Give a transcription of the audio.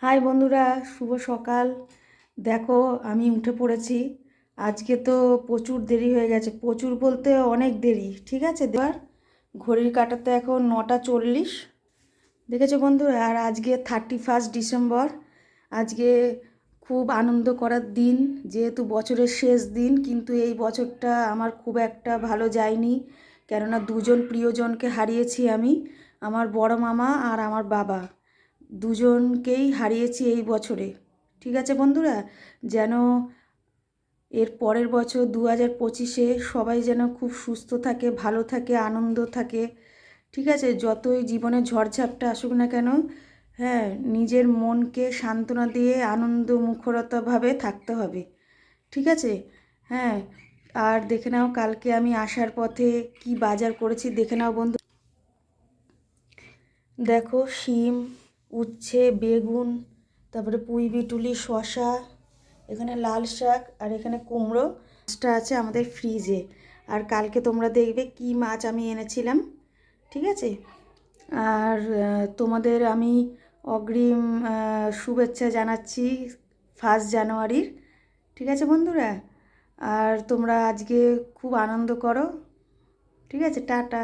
High বন্ধুরা, শুভ সকাল। দেখো, আমি উঠে পড়েছি। আজকে তো প্রচুর দেরি হয়ে গেছে, প্রচুর বলতে অনেক দেরি। ঠিক আছে, দেবার ঘড়ির কাঁটাতে এখন 9টা 40। দেখেছো বন্ধুরা? আর আজকে 31 ডিসেম্বর। আজকে খুব আনন্দ করার দিন, যেহেতু বছরের শেষ দিন। কিন্তু এই বছরটা আমার খুব একটা ভালো যায়নি, কেননা দুজন প্রিয়জনকে হারিয়েছি আমি। আমার বড় মামা আর আমার বাবা, দুজনকেই হারিয়েছি এই বছরে। ঠিক আছে বন্ধুরা, যেন এর পরের বছর 2025-এ সবাই যেন খুব সুস্থ থাকে, ভালো থাকে, আনন্দ থাকে। ঠিক আছে, যতই জীবনে ঝড়ঝাপটা আসুক না কেন, হ্যাঁ, নিজের মনকে সান্ত্বনা দিয়ে আনন্দ মুখরতাভাবে থাকতে হবে। ঠিক আছে। হ্যাঁ, আর দেখে নাও কালকে আমি আসার পথে কি বাজার করেছি, দেখে নাও বন্ধু। দেখো, শিম, উচ্ছে, বেগুন, তারপরে পুঁই বিটুলি, শসা, এখানে লাল শাক, আর এখানে কুমড়ো। মাছটা আছে আমাদের ফ্রিজে। আর কালকে তোমরা দেখবে কি মাছ আমি এনেছিলাম। ঠিক আছে। আর তোমাদের আমি অগ্রিম শুভেচ্ছা জানাচ্ছি 1 জানুয়ারির। ঠিক আছে বন্ধুরা। আর তোমরা আজকে খুব আনন্দ করো। ঠিক আছে, টাটা।